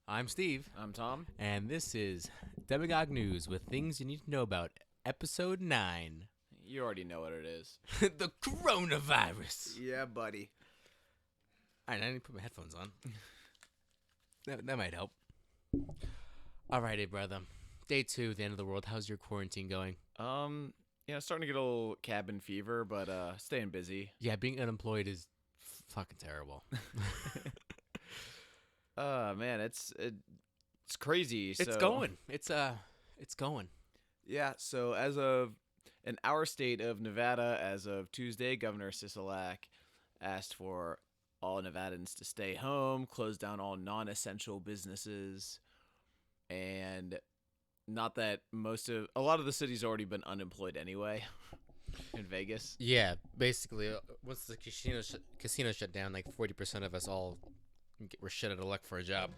I'm Steve, I'm Tom. and this is Demagogue News with things you need to know about Episode 9 You already know what it is. The Coronavirus. Yeah, buddy. Alright, I need to put my headphones on. That might help. Alrighty, brother. Day 2, the end of the world. How's your quarantine going? Starting to get a little cabin fever, but staying busy. Yeah, being unemployed is fucking terrible. Man, it's crazy. It's going. It's going. Yeah, so as of in our state of Nevada, as of Tuesday, Governor Sisolak asked for all Nevadans to stay home, close down all non-essential businesses, and not that a lot of the city's already been unemployed anyway in Vegas. Yeah, basically, once the casino shut down, like 40% of us all were shit out of luck for a job.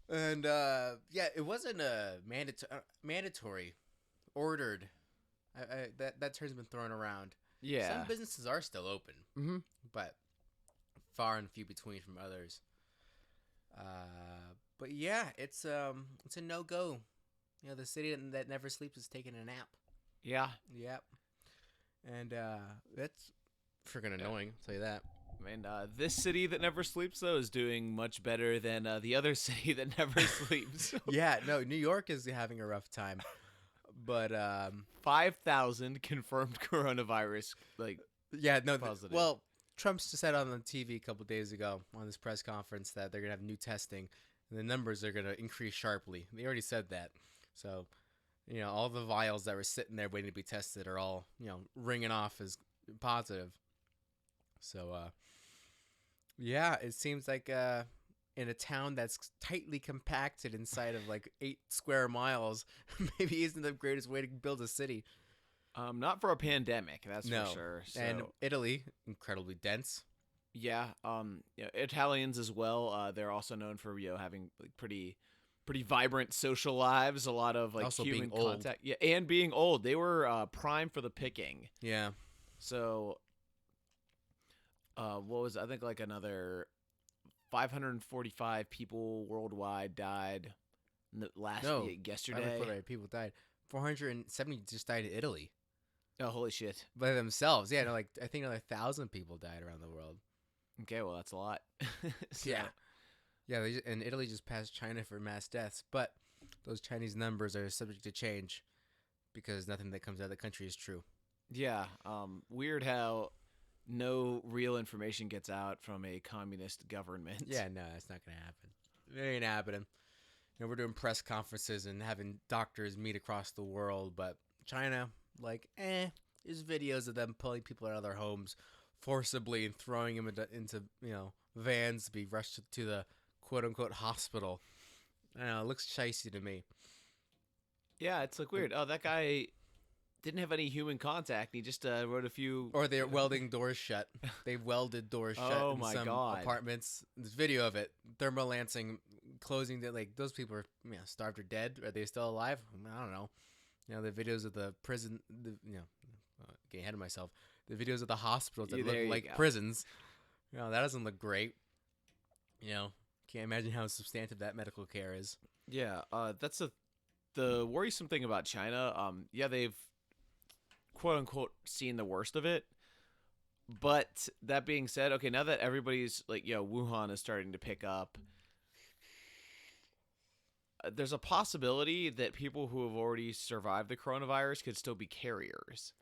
And yeah, it wasn't a mandatory, ordered. That term's been thrown around. Yeah. Some businesses are still open, but far and few between from others. But yeah, it's a no-go. You know, the city that never sleeps is taking a nap. Yeah. Yep. And that's freaking annoying, I'll tell you that. I mean, this city that never sleeps, though, is doing much better than the other city that never sleeps. Yeah, no, New York is having a rough time. But 5,000 confirmed coronavirus, yeah, no, positive. Well, Trump said on the TV a couple days ago on this press conference that they're going to have new testing and the numbers are going to increase sharply. They already said that. So, you know, all the vials that were sitting there waiting to be tested are all, you know, ringing off as positive. So, yeah, it seems like in a town that's tightly compacted inside of like 8 square miles, maybe isn't the greatest way to build a city. Not for a pandemic, that's No. for sure. So, And Italy, incredibly dense. yeah, Italians as well. They're also known for having like pretty vibrant social lives. A lot of like Also human being old. contact. Yeah, and being old. They were prime for the picking. Yeah. So, what was I think like another 545 people worldwide died yesterday. 540 people died. 470 just died in Italy Oh, holy shit. by themselves. Yeah, no, like I think another 1,000 people died around the world. Okay, well that's a lot. So, Yeah. And Italy just passed China for mass deaths, but those Chinese numbers are subject to change because nothing that comes out of the country is true. Yeah. Weird how no real information gets out from a communist government. Yeah, no, that's not gonna happen. It ain't happening. You know, we're doing press conferences and having doctors meet across the world, but China, like, there's videos of them pulling people out of their homes forcibly and throwing them into you know, vans to be rushed to the quote-unquote hospital. I don't know, it looks shicey to me. Yeah, it's like weird. Oh, that guy didn't have any human contact. He just wrote a few. Or they're welding doors shut. They welded doors shut Oh in my some God. apartments. There's video of it. Thermolancing, closing. Like, those people are starved or dead. Are they still alive? I don't know. You know, the videos of the prison, getting ahead of myself. The videos of the hospitals that Yeah, there look you like go. prisons. You know, that doesn't look great. You know, can't imagine how substantive that medical care is. Yeah, that's the worrisome thing about China. Yeah, they've quote unquote seen the worst of it. But that being said, okay, now that everybody's like, Wuhan is starting to pick up, there's a possibility that people who have already survived the coronavirus could still be carriers.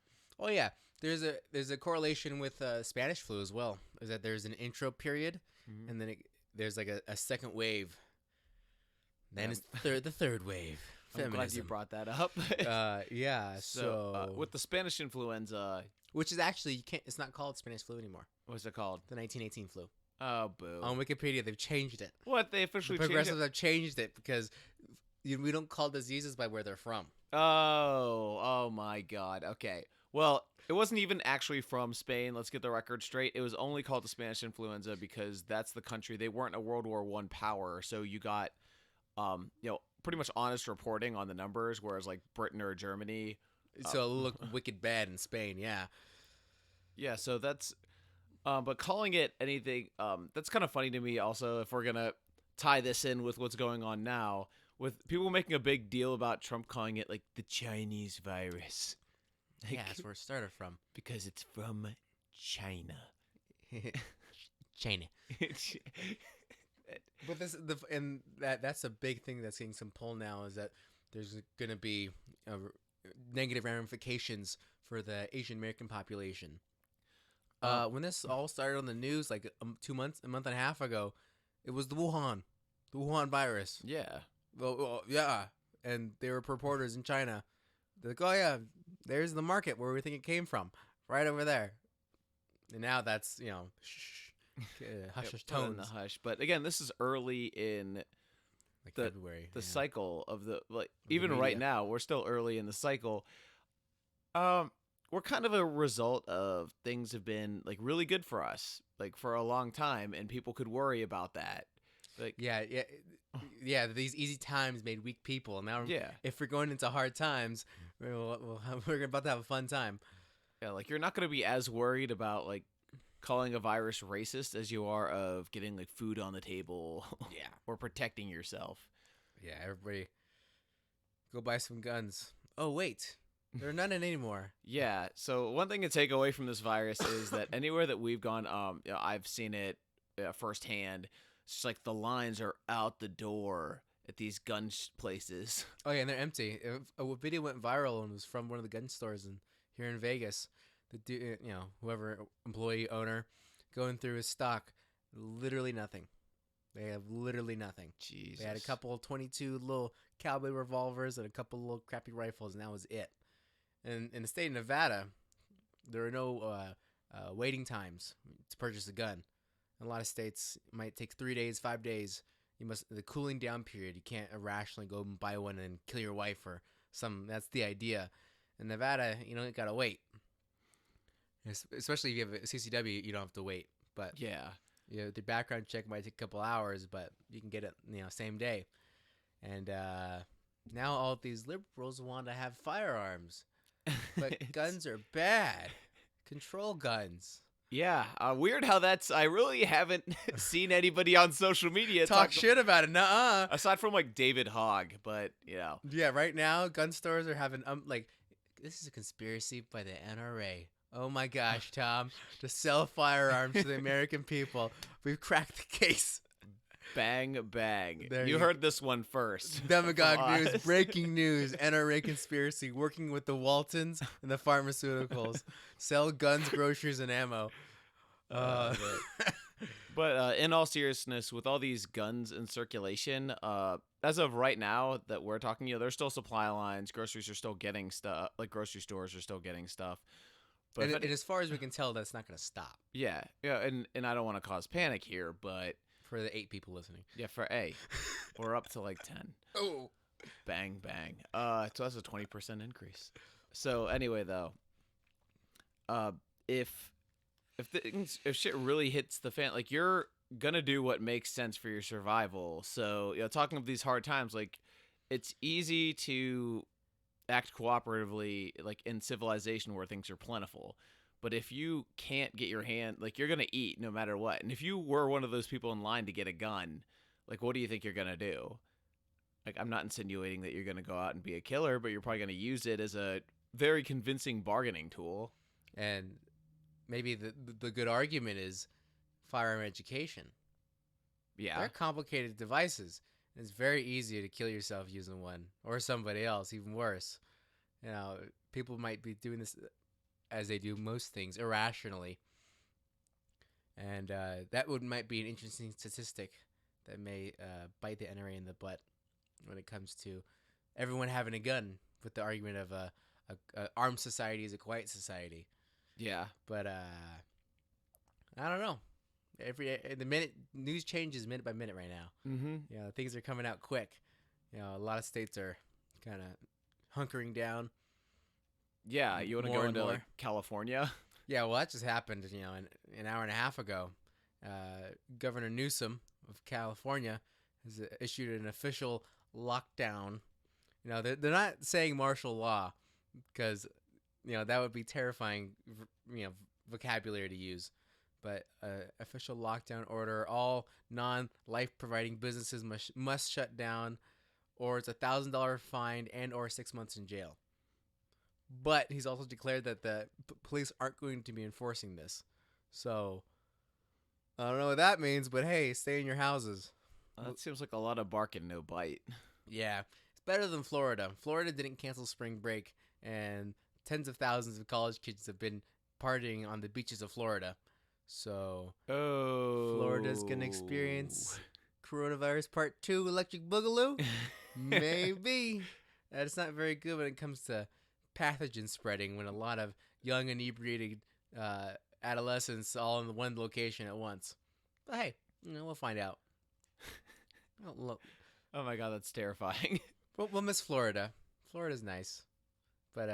Oh yeah, there's a correlation with Spanish flu as well. Is that there's an intro period, and then there's like a second wave. Then it's the third wave. I'm glad you Feminism. brought that up. Yeah. So, with the Spanish influenza, which is actually you can't. It's not called Spanish flu anymore. what's it called? The 1918 flu. Oh, boo. On Wikipedia, they've changed it. What? They The officially changed progressives it? have changed it because we don't call diseases by where they're from. Oh my God. Okay. Well, it wasn't even actually from Spain. Let's get the record straight. It was only called the Spanish influenza because that's the country. They weren't a World War I power, so you got, pretty much honest reporting on the numbers, whereas like Britain or Germany. So it looked wicked bad in Spain. Yeah. Yeah. So that's, but calling it anything, that's kind of funny to me. Also, if we're gonna tie this in with what's going on now, with people making a big deal about Trump calling it like the Chinese virus. Like, Yeah, that's where it started from. because it's from China. China. But that's a big thing that's getting some pull now, is that there's going to be negative ramifications for the Asian American population. When this all started on the news, like a month and a half ago, it was the Wuhan virus. Yeah. Well, yeah, and there were reporters in China. They're like, oh yeah, there's the market where we think it came from, right over there. And now that's hush hush Put in tones. the hush. But again, this is early in Like the- February. the yeah. cycle of the the even right media. now, we're still early in the cycle. We're kind of a result of things have been like really good for us, like for a long time, and people could worry about that. Like, Yeah. These easy times made weak people. Now, yeah, if we're going into hard times, we're about to have a fun time. yeah, like you're not going to be as worried about like calling a virus racist as you are of getting like food on the table Yeah. or protecting yourself. Yeah, everybody, go buy some guns. Oh wait, there are none anymore. Yeah. So one thing to take away from this virus is that anywhere that we've gone, I've seen it firsthand. It's just like the lines are out the door at these gun places. Oh yeah, and they're empty. A video went viral and was from one of the gun stores here in Vegas. Whoever employee owner going through his stock, literally nothing. They have literally nothing. Jesus. They had a couple of 22 little cowboy revolvers and a couple of little crappy rifles, and that was it. And in the state of Nevada, there are no waiting times to purchase a gun. In a lot of states, it might take 3 days, 5 days. The cooling down period. You can't irrationally go and buy one and kill your wife or some. That's the idea. In Nevada, you don't gotta wait. Especially if you have a CCW, you don't have to wait. But Yeah. the background check might take a couple hours, but you can get it, same day. And now all of these liberals want to have firearms, but guns are bad. Control guns. Yeah. Weird how that's. I really haven't seen anybody on social media Talk shit about it. Nuh-uh. aside from like David Hogg, but Yeah, right now gun stores are having this is a conspiracy by the NRA. Oh my gosh, Tom, to sell firearms to the American people. We've cracked the case. bang bang. There You you- heard this one first. Demagogue From news, us. breaking news, NRA conspiracy, working with the Waltons and the pharmaceuticals. Sell guns, groceries, and ammo. But in all seriousness, with all these guns in circulation, as of right now that we're talking, there's still supply lines. Groceries are still getting stuff. Like grocery stores are still getting stuff. But and, if it- and as far as we can tell, that's not going to stop yeah, and I don't want to cause panic here, but for the 8 people listening. yeah, we're up to like 10. Oh. Bang bang. So that's a 20% increase. So anyway, though, if shit really hits the fan, like you're gonna do what makes sense for your survival. So talking of these hard times, like it's easy to act cooperatively, like in civilization where things are plentiful. But if you can't get your hand, like you're gonna eat no matter what. And if you were one of those people in line to get a gun, like what do you think you're gonna do? Like I'm not insinuating that you're gonna go out and be a killer, but you're probably gonna use it as a very convincing bargaining tool. And maybe the good argument is firearm education. Yeah. They're complicated devices. It's very easy to kill yourself using one or somebody else, even worse. People might be doing this as they do most things irrationally. And that might be an interesting statistic that may bite the NRA in the butt when it comes to everyone having a gun, with the argument of a armed society is a quiet society. Yeah. But I don't know. The minute news changes minute by minute right now. Mm-hmm. Things are coming out quick. A lot of states are kind of hunkering down. Yeah. You want to More go and into more. like California? Yeah, well, that just happened. An hour and a half ago. Governor Newsom of California has issued an official lockdown. They're not saying martial law because that would be terrifying. Vocabulary to use. but official lockdown order. All non-life providing businesses must shut down, or it's $1,000 fine and or 6 months in jail. But he's also declared that the police aren't going to be enforcing this. So I don't know what that means, but hey, stay in your houses. That seems like a lot of bark and no bite. Yeah, it's better than Florida. Florida didn't cancel spring break, and tens of thousands of college kids have been partying on the beaches of Florida. So Florida's gonna experience coronavirus part 2, electric boogaloo. Maybe. That's not very good when it comes to pathogen spreading, when a lot of young inebriated adolescents all in one location at once. But hey, we'll find out. Oh my god, that's terrifying. We'll miss Florida. Florida's nice, but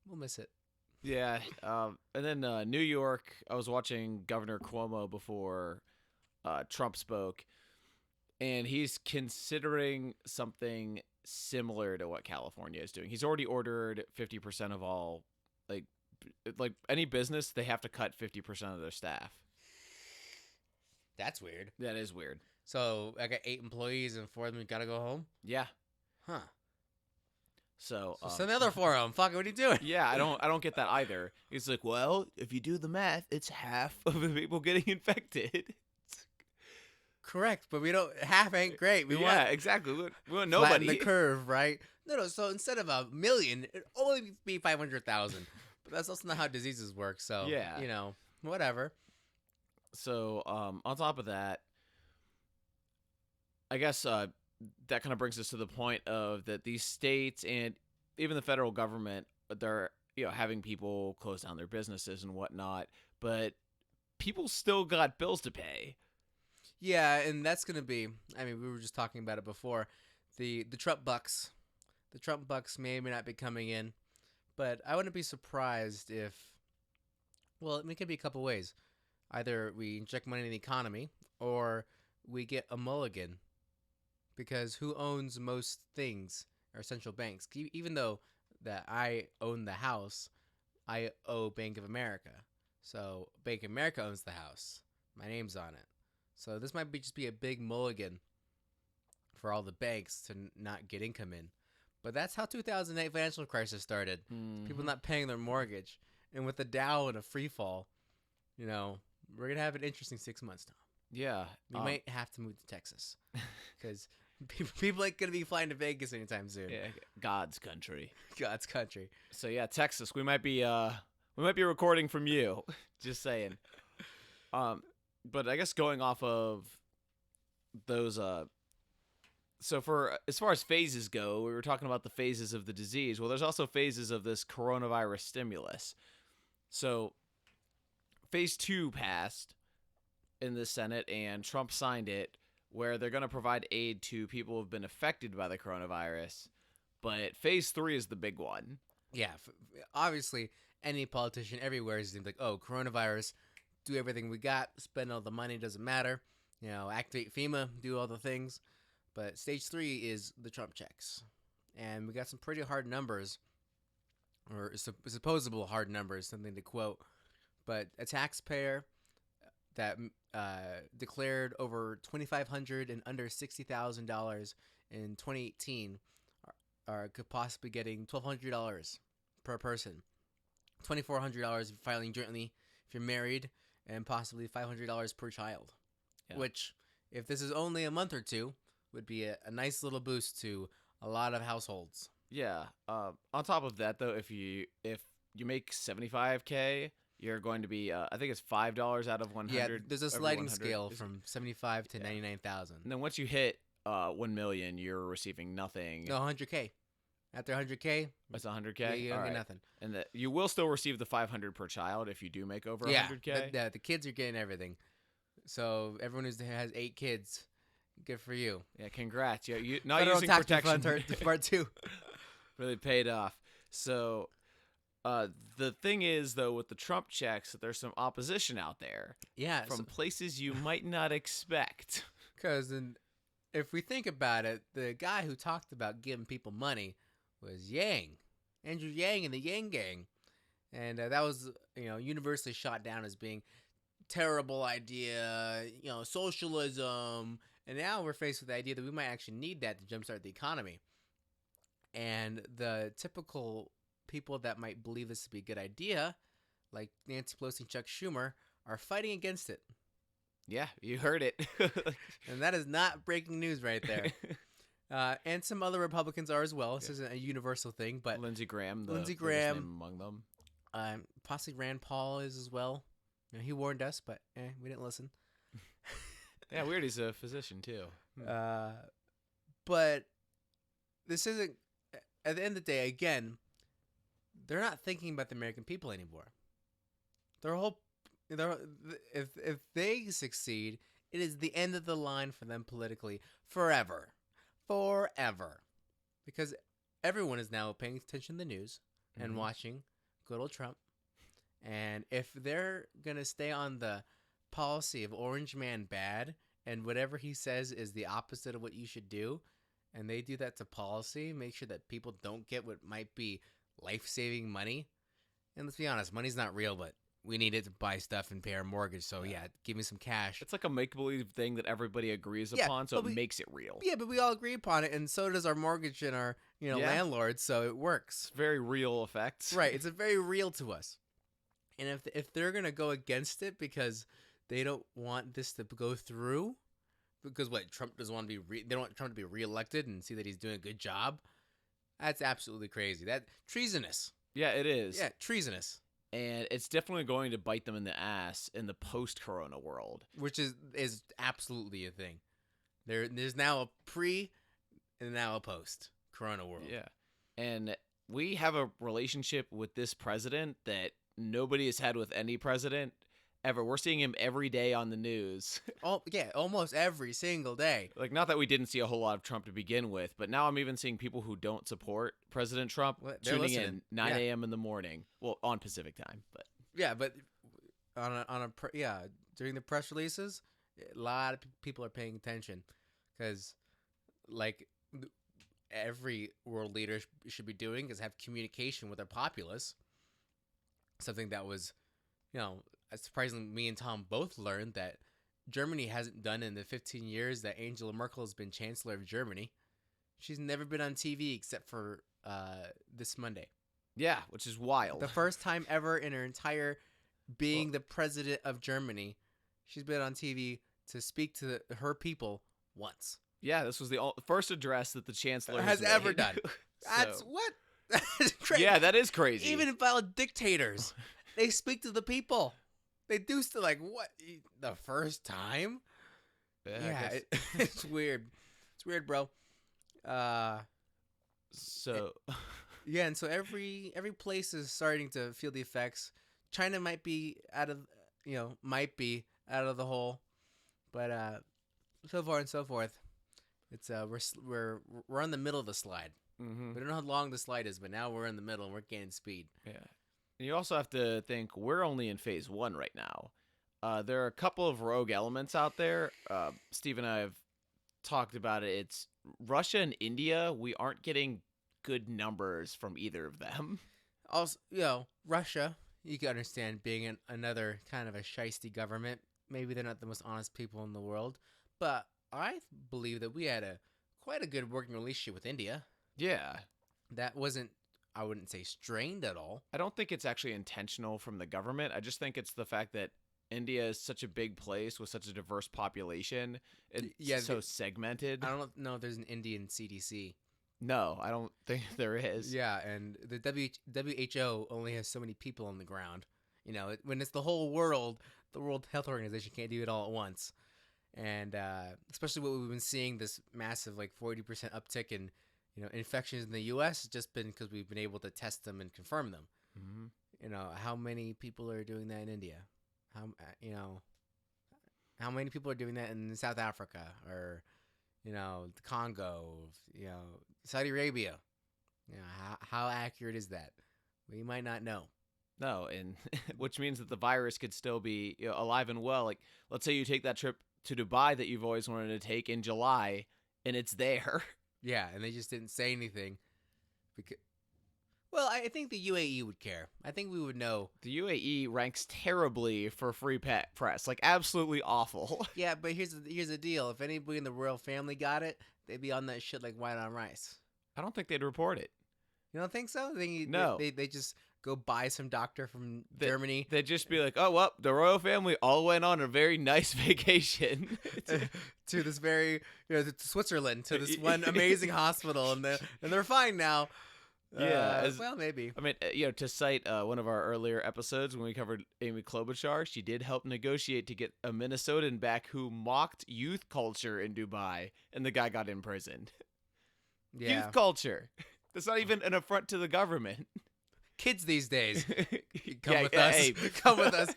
we'll miss it. Yeah, and then New York, I was watching Governor Cuomo before Trump spoke, and he's considering something similar to what California is doing. He's already ordered 50% of all, like any business, they have to cut 50% of their staff. That's weird. That is weird. So I got 8 employees and 4 of them gotta go home? Yeah. Huh. So send the other 4 home. Fuck, what are you doing? Yeah, I don't get that either. He's like, well, if you do the math, it's half of the people getting infected. Correct, but half ain't great. We want exactly. We want flatten nobody. the curve, right? No. So instead of 1 million, it'd only be 500,000. But that's also not how diseases work. So yeah, whatever. So on top of that, I guess that kind of brings us to the point of that these states and even the federal government, they're having people close down their businesses and whatnot, but people still got bills to pay. Yeah, and that's gonna be. I mean, we were just talking about it before. The Trump bucks, may or may not be coming in, but I wouldn't be surprised if. Well, it could be a couple ways. Either we inject money in the economy, or we get a mulligan. Because who owns most things are central banks. Even though that I own the house, I owe Bank of America. So Bank of America owns the house. My name's on it. So this might just be a big mulligan for all the banks to not get income in. But that's how 2008 financial crisis started. Mm-hmm. People not paying their mortgage. And with the Dow in a free fall, we're going to have an interesting 6 months now. Yeah. We might have to move to Texas. Because people ain't going to be flying to Vegas anytime soon. Yeah, God's country. God's country. So yeah, Texas. We might be recording from you. Just saying. But I guess going off of those so for as far as phases go, we were talking about the phases of the disease. Well, there's also phases of this coronavirus stimulus. So phase 2 passed in the Senate and Trump signed it, where they're going to provide aid to people who have been affected by the coronavirus. But phase 3 is the big one. Yeah, obviously, any politician everywhere is like, oh, coronavirus, do everything we got, spend all the money, doesn't matter. Activate FEMA, do all the things. But stage 3 is the Trump checks. And we got some pretty hard numbers, or supposable hard numbers, something to quote. But a taxpayer that declared over $2,500 and under $60,000 in 2018 could possibly getting $1,200 per person, $2,400 filing jointly if you're married, and possibly $500 per child. Yeah. Which, if this is only a month or two, would be a nice little boost to a lot of households. Yeah. On top of that, though, if you make $75K, you're going to be, I think it's $5 out of 100. Yeah, there's a sliding scale from 75 to 99,000. And then once you hit 1 million, you're receiving nothing. No, 100K. After 100K, it's 100K. Yeah, you don't get nothing. And you will still receive the $500 per child if you do make over 100K. Yeah, the kids are getting everything. So everyone who has 8 kids, good for you. Yeah, congrats. Yeah, you not Federal using tax protection. Part 2 really paid off. So. The thing is, though, with the Trump checks, that there's some opposition out there. Yeah. From places you might not expect. Because if we think about it, the guy who talked about giving people money was Yang. Andrew Yang and the Yang Gang. And that was, universally shot down as being terrible idea, socialism. And now we're faced with the idea that we might actually need that to jumpstart the economy. And the typical people that might believe this to be a good idea, like Nancy Pelosi and Chuck Schumer, are fighting against it. Yeah, you heard it. And that is not breaking news right there. And some other Republicans are as well. This isn't a universal thing, but Lindsey Graham, the Lindsey biggest Graham, name among them. Possibly Rand Paul is as well. He warned us, but we didn't listen. Yeah, weird. He's a physician too. But this isn't. At the end of the day, again, they're not thinking about the American people anymore. If they succeed, it is the end of the line for them politically forever. Because everyone is now paying attention to the news and watching good old Trump. And if they're going to stay on the policy of Orange Man bad and whatever he says is the opposite of what you should do, and they do that to policy, make sure that people don't get what might be life-saving money. And let's be honest, money's not real, but we need it to buy stuff and pay our mortgage. So yeah, give me some cash. It's like a make-believe thing that everybody agrees upon, so it makes it real. Yeah, but we all agree upon it, and so does our mortgage and our landlord, so it works. Very real effects. Right, it's very real to us. And if they're going to go against it because they don't want this to go through, because Trump doesn't want to be they don't want Trump to be reelected and see that he's doing a good job, that's absolutely crazy. That treasonous. Yeah, it is. Yeah, treasonous. And it's definitely going to bite them in the ass in the post-corona world. Which is absolutely a thing. There's now a pre and now a post-corona world. Yeah. And we have a relationship with this president that nobody has had with any president ever. We're seeing him every day on the news. Oh, yeah, almost every single day. Like, not that we didn't see a whole lot of Trump to begin with, but now I'm even seeing people who don't support President Trump tuning in 9 a.m. in the morning. Well, on Pacific time, but yeah, but during the press releases, a lot of people are paying attention because, like, every world leader should be doing is have communication with their populace. Something that was, surprisingly, me and Tom both learned that Germany hasn't done in the 15 years that Angela Merkel has been Chancellor of Germany. She's never been on TV except for this Monday. Yeah, which is wild. The first time ever in her entire being the president of Germany, she's been on TV to speak to her people once. Yeah, this was the first address that the Chancellor has ever done. That's what? That's crazy. Yeah, that is crazy. Even valid dictators, they speak to the people. They do still what? The first time? Yeah, it's weird. It's weird, bro. Yeah, and so every place is starting to feel the effects. China might be out of the hole, but so far and so forth. It's we're on the middle of the slide. Mm-hmm. We don't know how long the slide is, but now we're in the middle and we're gaining speed. Yeah. And you also have to think we're only in phase 1 right now. There are a couple of rogue elements out there. Steve and I have talked about it. It's Russia and India. We aren't getting good numbers from either of them. Also, Russia, you can understand being another kind of a shiesty government. Maybe they're not the most honest people in the world, but I believe that we had quite a good working relationship with India. Yeah. That wasn't, I wouldn't say strained at all. I don't think it's actually intentional from the government. I just think it's the fact that India is such a big place with such a diverse population. It's so segmented. I don't know if there's an Indian CDC. No, I don't think there is. Yeah, and the WHO only has so many people on the ground. When it's the whole world, the World Health Organization can't do it all at once. And especially what we've been seeing, this massive 40% uptick in infections in the U.S. has just been because we've been able to test them and confirm them. Mm-hmm. How many people are doing that in India? How many people are doing that in South Africa or, the Congo, Saudi Arabia? How accurate is that? We might not know. No, and which means that the virus could still be alive and well. Like, let's say you take that trip to Dubai that you've always wanted to take in July, and it's there. Yeah, and they just didn't say anything. Well, I think the UAE would care. I think we would know. The UAE ranks terribly for free press, like absolutely awful. Yeah, but here's the deal. If anybody in the royal family got it, they'd be on that shit like white on rice. I don't think they'd report it. You don't think so? No. They just go buy some doctor from They- Germany. They'd just be like, oh, well, the royal family all went on a very nice vacation. To this very, to Switzerland, to this one amazing hospital, and they're fine now. Yeah, well, maybe. I mean, to cite one of our earlier episodes when we covered Amy Klobuchar, she did help negotiate to get a Minnesotan back who mocked youth culture in Dubai, and the guy got imprisoned. Yeah, Youth culture. That's not even an affront to the government. kids these days, come Yeah, with yeah, us. hey. Come with us.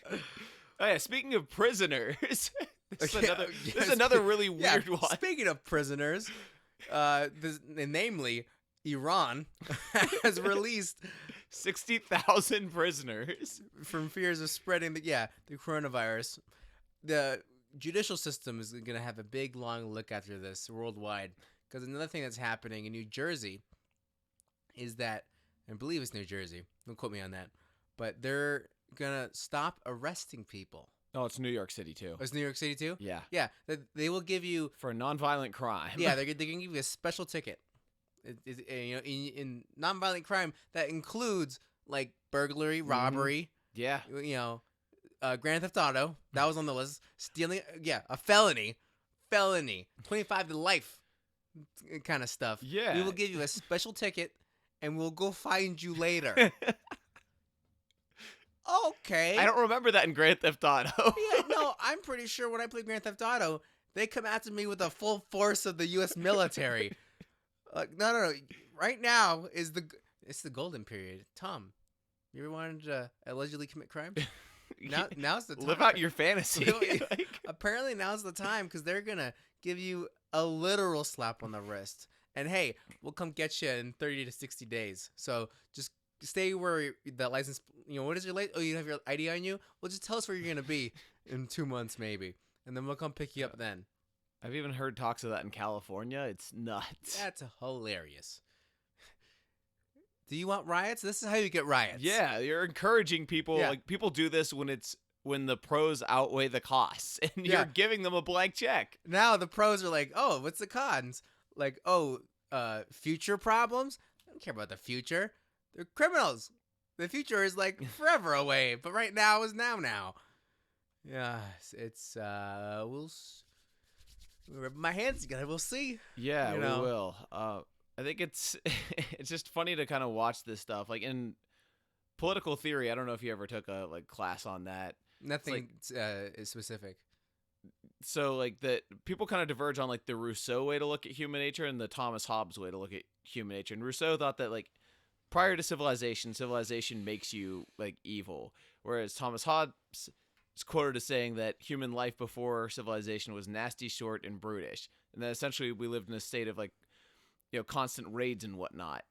Oh yeah, speaking of prisoners, this is Okay, another, yeah, this is another really Yeah, weird one. Speaking of prisoners, namely Iran, has released 60,000 prisoners. from fears of spreading the coronavirus. The judicial system is going to have a big long look after this worldwide, because another thing that's happening in New Jersey is that, I believe it's New Jersey, don't quote me on that, but they're going to stop arresting people. Oh, it's New York City too. Oh, it's New York City too? Yeah, Yeah, they will give you, for a nonviolent crime. yeah, they're going to give you a special ticket. In nonviolent crime, that includes like burglary, robbery, yeah. Grand Theft Auto, that was on the list. Stealing, a felony, 25 to life, kind of stuff. Yeah. We will give you a special ticket, and we'll go find you later. Okay. I don't remember that in Grand Theft Auto. Yeah, no, I'm pretty sure when I play Grand Theft Auto, they come after me with the full force of the U.S. military. No. Right now it's the golden period. Tom, you ever wanted to allegedly commit crime? Now's the time. Live out your fantasy. Like, Apparently now's the time, because they're gonna give you a literal slap on the wrist. And hey, we'll come get you in 30 to 60 days. So just stay where the license. What is your license? Oh, you have your ID on you. Well, just tell us where you're gonna be in 2 months maybe, and then we'll come pick you up then. I've even heard talks of that in California. It's nuts. That's hilarious. Do you want riots? This is how you get riots. Yeah, you're encouraging people. Yeah. Like, people do this when the pros outweigh the costs, and Yeah. you're giving them a blank check. Now the pros are like, oh, what's the cons? Like, future problems? I don't care about the future. They're criminals. The future is like forever away, but right now is now. Yeah, it's we'll rub my hands together. We'll see. Yeah, You we know. will. I think it's it's just funny to kind of watch this stuff. Like in political theory, I don't know if you ever took a class on that. Nothing is specific. So like the people kind of diverge on like the Rousseau way to look at human nature and the Thomas Hobbes way to look at human nature. And Rousseau thought that like prior to civilization makes you like evil, whereas Thomas Hobbes is quoted as saying that human life before civilization was nasty, short, and brutish, and that essentially we lived in a state of like constant raids and whatnot.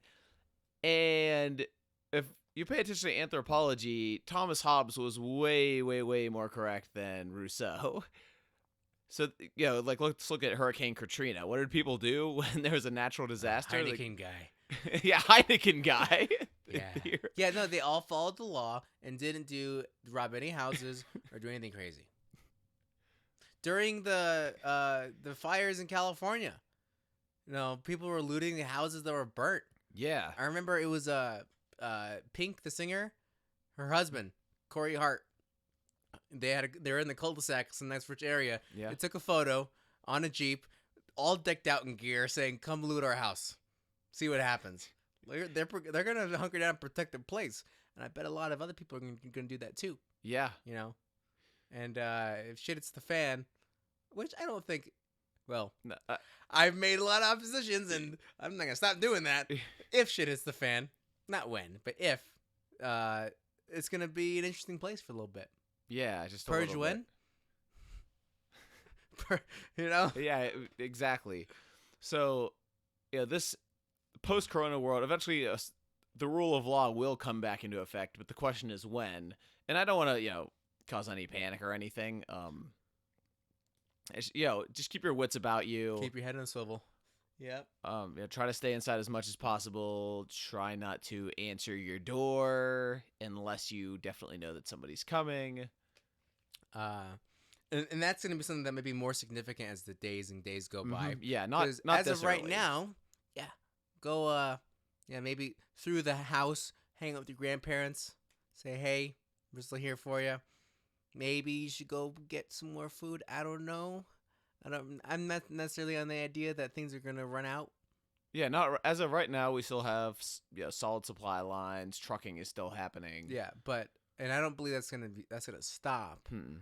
And if you pay attention to anthropology, Thomas Hobbes was way, way, way more correct than Rousseau. So, let's look at Hurricane Katrina. What did people do when there was a natural disaster? Heineken guy. Yeah, Heineken guy. Yeah. No, they all followed the law and didn't rob any houses or do anything crazy. During the fires in California, people were looting the houses that were burnt. Yeah. I remember it was Pink, the singer, her husband, Corey Hart. They were in the cul-de-sac, some nice rich area. Yeah. They took a photo on a Jeep, all decked out in gear, saying, "Come loot our house, see what happens." They're gonna hunker down and protect their place, and I bet a lot of other people are gonna do that too. Yeah. And if shit hits the fan, which I don't think. Well, No, I've made a lot of oppositions, and I'm not gonna stop doing that. If shit hits the fan, not when, but if, it's gonna be an interesting place for a little bit. yeah, just a Purge little when? bit. Yeah, exactly. So, this post-corona world, eventually the rule of law will come back into effect, but the question is when. And I don't want to, cause any panic or anything. Just keep your wits about you. Keep your head on a swivel. Yep. Try to stay inside as much as possible. Try not to answer your door unless you definitely know that somebody's coming. Uh, and that's going to be something that may be more significant as the days and days go by. Yeah, Because not as this of right early. now, yeah, go maybe through the house, hang out with your grandparents, say hey, we're still here for you. Maybe you should go get some more food. I don't know. I'm not necessarily on the idea that things are gonna run out. Yeah, not as of right now. We still have solid supply lines. Trucking is still happening. Yeah, but and I don't believe that's gonna stop. Hmm.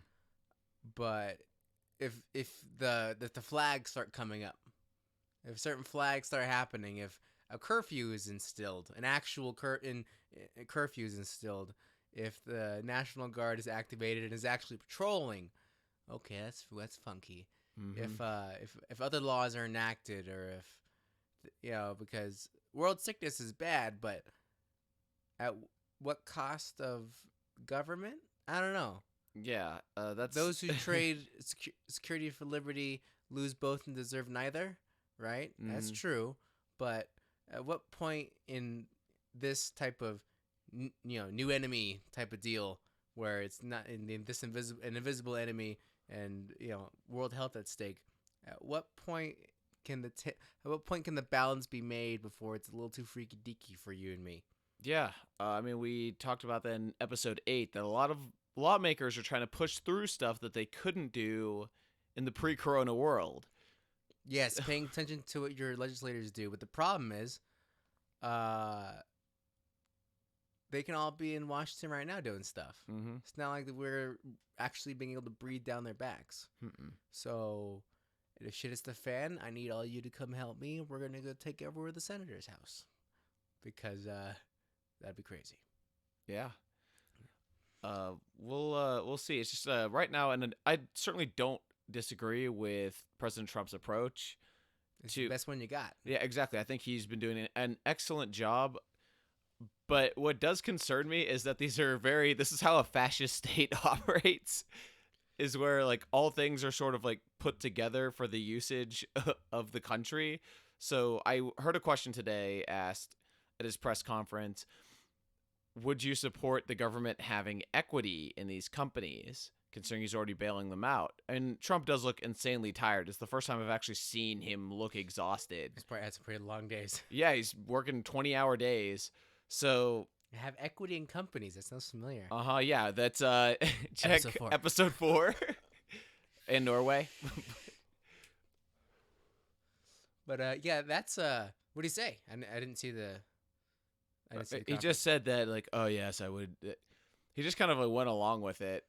But if the flags start coming up, if certain flags start happening, if a curfew is instilled, an actual curfew is instilled, if the National Guard is activated and is actually patrolling, okay, that's funky. Mm-hmm. If other laws are enacted, or if because world sickness is bad, but at what cost of government? I don't know. Yeah, that's Those who trade security for liberty lose both and deserve neither, right? That's Mhm. true, but at what point in this type of new enemy type of deal, where it's not in this invisible enemy, and world health at stake, at what point at what point can the balance be made before it's a little too freaky deaky for you and me? Yeah. I mean, we talked about that in episode 8 that a lot of lawmakers are trying to push through stuff that they couldn't do in the pre-corona world. Yes, paying attention to what your legislators do, but the problem is, uh, they can all be in Washington right now doing stuff. Mm-hmm. It's not like we're actually being able to breathe down their backs. Mm-mm. So, if shit is the fan, I need all you to come help me. We're gonna go take over the senator's house, because that'd be crazy. Yeah. We'll see. It's just right now, and I certainly don't disagree with President Trump's approach. It's the best one you got. Yeah, exactly. I think he's been doing an excellent job. But what does concern me is that this is how a fascist state operates, is where like all things are sort of like put together for the usage of the country. So I heard a question today asked at his press conference, would you support the government having equity in these companies, considering he's already bailing them out? And Trump does look insanely tired. It's the first time I've actually seen him look exhausted. He's probably had some pretty long days. Yeah, he's working 20-hour days. So have equity in companies. That sounds familiar. Yeah, that's check episode 4. episode 4 in Norway. But yeah, that's what do you say? I didn't see the. He just said that like, oh yes, I would. He just kind of like went along with it.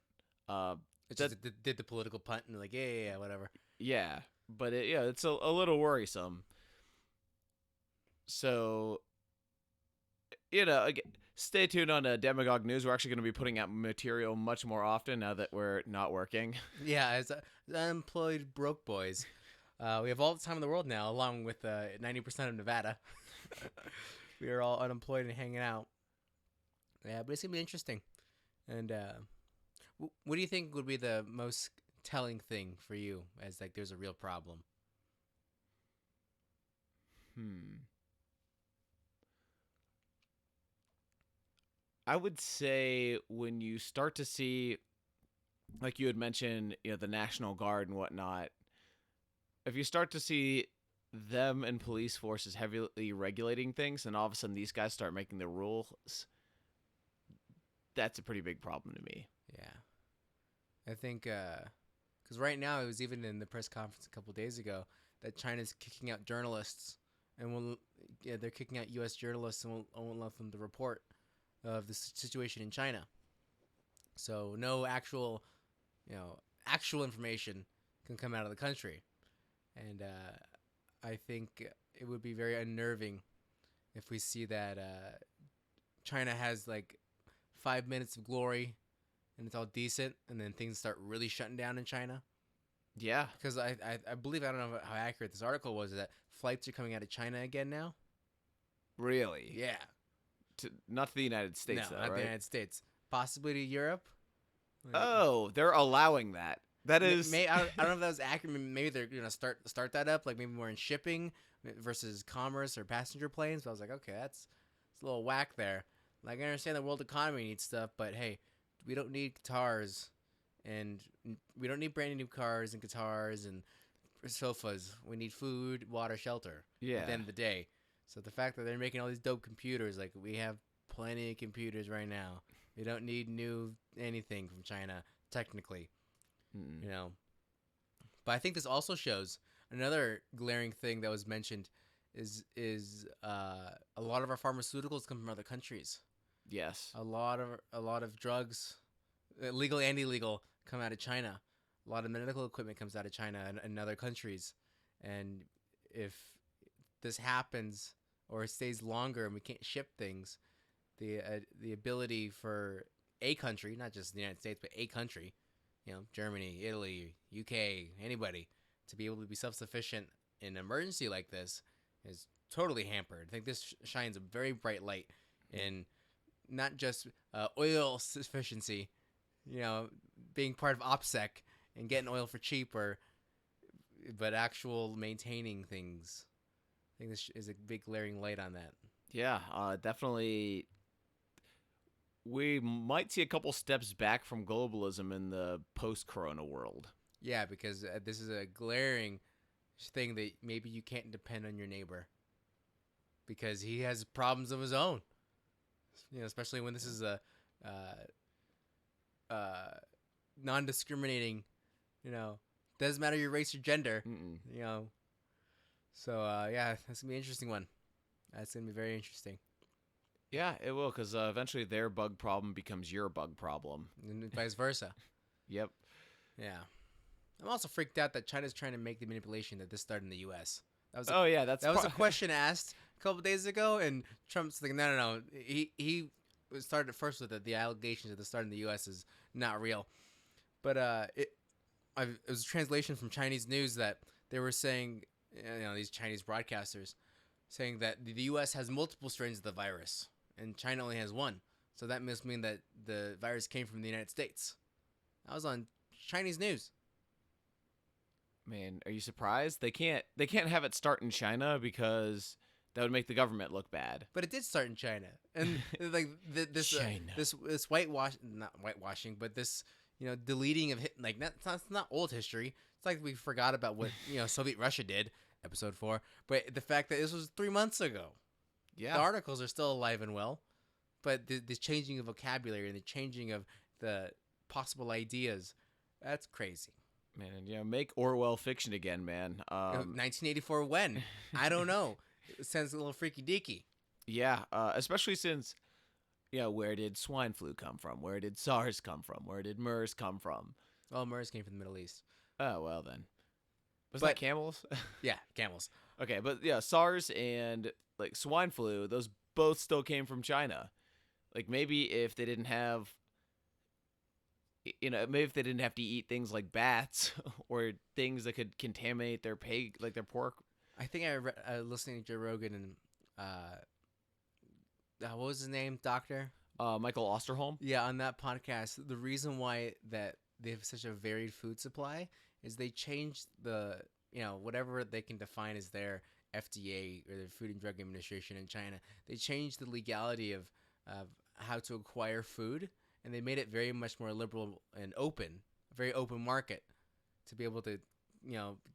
Did the political punt and like yeah, whatever. Yeah, but it's a little worrisome. So, again, stay tuned on Demagogue News. We're actually going to be putting out material much more often now that we're not working. Yeah, as unemployed broke boys, we have all the time in the world now, along with 90% of Nevada. We are all unemployed and hanging out. Yeah, but it's going to be interesting. And what do you think would be the most telling thing for you as like there's a real problem? I would say when you start to see, like you had mentioned, the National Guard and whatnot, if you start to see them and police forces heavily regulating things, and all of a sudden these guys start making the rules, that's a pretty big problem to me. Yeah. I think, because right now, it was even in the press conference a couple days ago, that China's kicking out journalists, and they're kicking out U.S. journalists and won't let them to report of the situation in China. So no actual information can come out of the country. And I think it would be very unnerving if we see that China has like 5 minutes of glory and it's all decent, and then things start really shutting down in China. Yeah. Because I believe, I don't know how accurate this article was, that flights are coming out of China again now. Really? Yeah. Not to the United States, no, though, not right? the United States. Possibly to Europe. Oh, they're allowing that. That is. I don't know if that was accurate. Maybe they're gonna start that up, like maybe more in shipping versus commerce or passenger planes. But I was like, okay, it's a little whack there. Like I understand the world economy needs stuff, but hey, we don't need guitars, and we don't need brand new cars and guitars and sofas. We need food, water, shelter. Yeah. At the end of the day, so the fact that they're making all these dope computers, like we have plenty of computers right now. We don't need new anything from China, technically. Mm. You know, but I think this also shows another glaring thing that was mentioned is a lot of our pharmaceuticals come from other countries. Yes. A lot of drugs, legal and illegal, come out of China. A lot of medical equipment comes out of China and other countries. And if this happens or it stays longer and we can't ship things, the ability for a country, not just the United States, but a country, Germany, Italy, UK, anybody, to be able to be self-sufficient in an emergency like this is totally hampered. I think this shines a very bright light in not just oil sufficiency, being part of OPSEC and getting oil for cheaper, but actual maintaining things. I think this is a big glaring light on that. Yeah, definitely. We might see a couple steps back from globalism in the post-corona world. Yeah, because this is a glaring thing that maybe you can't depend on your neighbor because he has problems of his own. Especially when this is a non-discriminating, doesn't matter your race or gender, So yeah, that's gonna be an interesting one. That's gonna be very interesting. Yeah, it will, because eventually their bug problem becomes your bug problem. And vice versa. Yep. Yeah. I'm also freaked out that China's trying to make the manipulation that this started in the U.S. That was a question asked a couple days ago, and Trump's like, no. He started first with it. The allegations that this started in the U.S. is not real. But it was a translation from Chinese news that they were saying, these Chinese broadcasters, saying that the U.S. has multiple strains of the virus, and China only has one. So that must mean that the virus came from the United States. That was on Chinese news. Man, are you surprised? They can't have it start in China because that would make the government look bad. But it did start in China, and like this not whitewashing, but this deleting of that's not old history. It's like we forgot about what Soviet Russia did. Episode 4, but the fact that this was 3 months ago. Yeah, the articles are still alive and well, but the changing of vocabulary and the changing of the possible ideas, that's crazy. Man, make Orwell fiction again, man. 1984 when? I don't know. It sounds a little freaky deaky. Yeah, especially since, where did swine flu come from? Where did SARS come from? Where did MERS come from? Well, MERS came from the Middle East. Oh, well then. Was that camels? Yeah, camels. Okay, but yeah, SARS and like swine flu, those both still came from China. Like maybe if they didn't have, maybe if they didn't have to eat things like bats or things that could contaminate their pig, like their pork. I think I listening to Joe Rogan and what was his name, Doctor? Michael Osterholm. Yeah, on that podcast, the reason why that they have such a varied food supply is they changed the, whatever they can define as their FDA or the Food and Drug Administration in China. They changed the legality of how to acquire food, and they made it very much more liberal and open, a very open market to be able to,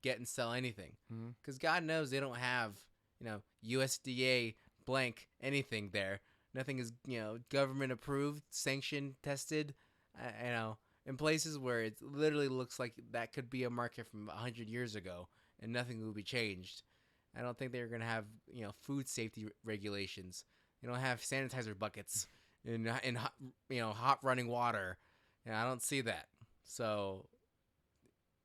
get and sell anything. Because God knows they don't have, USDA blank anything there. Nothing is, government approved, sanctioned, tested, in places where it literally looks like that could be a market from 100 years ago and nothing will be changed. I don't think they're going to have, food safety regulations. They don't have sanitizer buckets in hot running water. I don't see that. So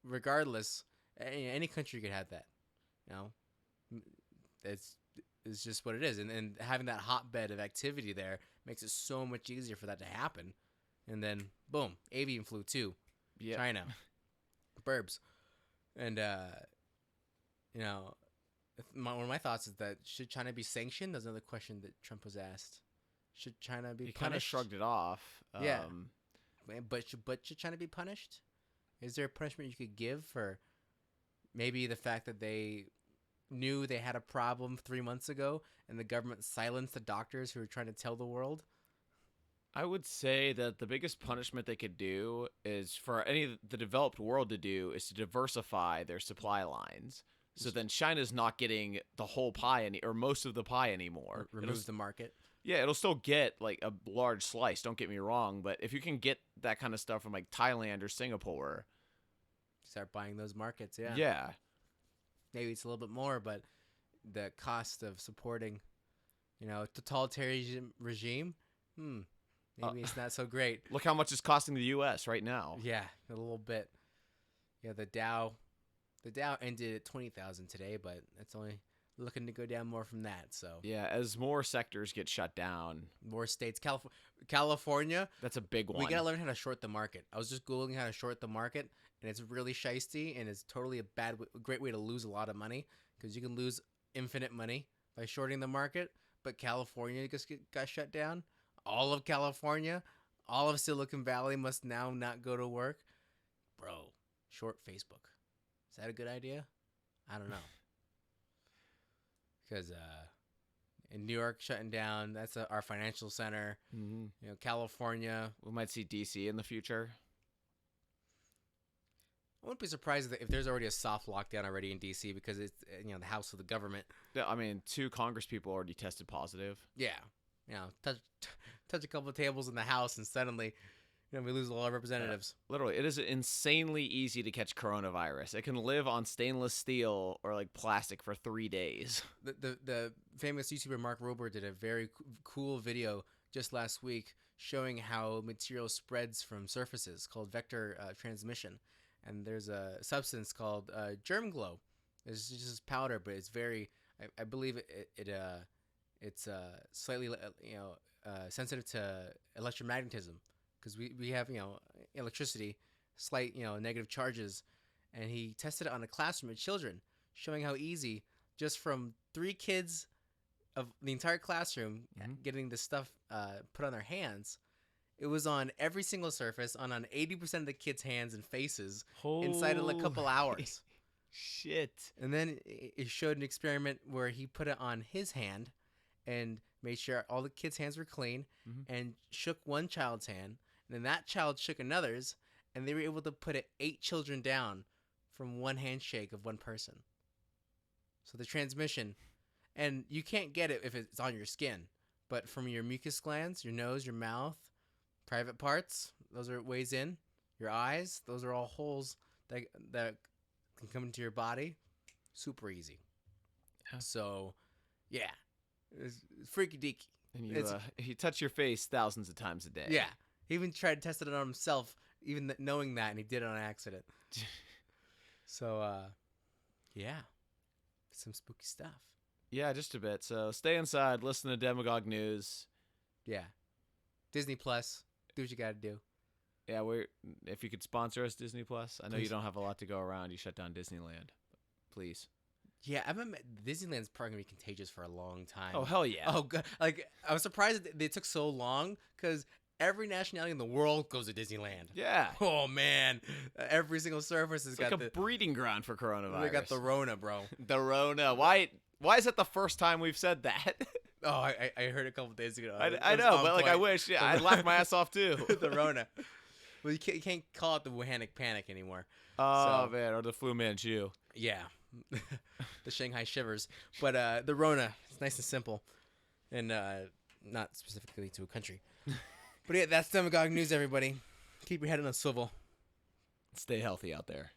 regardless, any country could have that. It's just what it is. And having that hotbed of activity there makes it so much easier for that to happen. And then, boom, avian flu too. Yeah. China. Burbs. And, one of my thoughts is that should China be sanctioned? That's another question that Trump was asked. Should China be punished? He kind of shrugged it off. Yeah. But should China be punished? Is there a punishment you could give for maybe the fact that they knew they had a problem 3 months ago and the government silenced the doctors who were trying to tell the world? I would say that the biggest punishment they could do is for any of the developed world to do is to diversify their supply lines. So then China's not getting the whole pie or most of the pie anymore. Remove the market. Yeah, it'll still get like a large slice, don't get me wrong, but if you can get that kind of stuff from like Thailand or Singapore, Start buying those markets, yeah. yeah. Maybe it's a little bit more, but the cost of supporting, a totalitarian regime, maybe it's not so great. Look how much it's costing the U.S. right now. Yeah, a little bit. Yeah, the Dow ended at 20,000 today, but it's only looking to go down more from that. So Yeah, as more sectors get shut down, more states, California, that's a big one. we gotta learn how to short the market. I was just googling how to short the market, and it's really shisty, and it's totally a great way to lose a lot of money because you can lose infinite money by shorting the market. But California just got shut down. All of California, all of Silicon Valley must now not go to work. Bro, short Facebook. Is that a good idea? I don't know. Because in New York shutting down, that's our financial center. Mm-hmm. California. We might see D.C. in the future. I wouldn't be surprised if there's already a soft lockdown already in D.C. because it's the house of the government. Yeah, I mean, 2 Congress people already tested positive. Yeah, touch a couple of tables in the House and suddenly, we lose a lot of representatives. Literally, it is insanely easy to catch coronavirus. It can live on stainless steel or like plastic for 3 days. The famous YouTuber Mark Rober did a very cool video just last week showing how material spreads from surfaces called vector transmission. And there's a substance called germ glow. It's just powder, but it's very. I believe it's slightly sensitive to electromagnetism because we have electricity, slight negative charges, and he tested it on a classroom of children, showing how easy just from 3 kids of the entire classroom getting this stuff put on their hands. It was on every single surface, on 80% of the kids' hands and faces inside of like a couple hours. Shit. And then it showed an experiment where he put it on his hand and made sure all the kids' hands were clean and shook one child's hand. And then that child shook another's, and they were able to put 8 children down from one handshake of one person. So the transmission, and you can't get it if it's on your skin, but from your mucus glands, your nose, your mouth, private parts, those are ways in. Your eyes, those are all holes that can come into your body. Super easy. Yeah. So, yeah, it's freaky deaky. And you touch your face thousands of times a day. Yeah, he even tried to test it on himself, even knowing that, and he did it on accident. So, yeah, some spooky stuff. Yeah, just a bit. So stay inside, listen to Demagogue News. Yeah, Disney Plus. Do what you got to do. Yeah, if you could sponsor us, Disney Plus. I know Please. you don't have a lot to go around. You shut down Disneyland. Please. Yeah, Disneyland's probably gonna be contagious for a long time. Oh, hell yeah. Oh, God. Like I was surprised that they took so long because every nationality in the world goes to Disneyland. Yeah. Oh man, every single surface has It's got like a breeding ground for coronavirus. They got the Rona, bro. The Rona. Why is that the first time we've said that? Oh, I heard it a couple days ago. I know, but like I wish. Yeah, I'd laugh my ass off too. The Rona. Well, you can't call it the Wuhanic Panic anymore. Oh man, or the Fu Manchu. Yeah, the Shanghai Shivers. But the Rona, it's nice and simple, and not specifically to a country. But yeah, that's Demagogue News, everybody. Keep your head on a swivel. Stay healthy out there.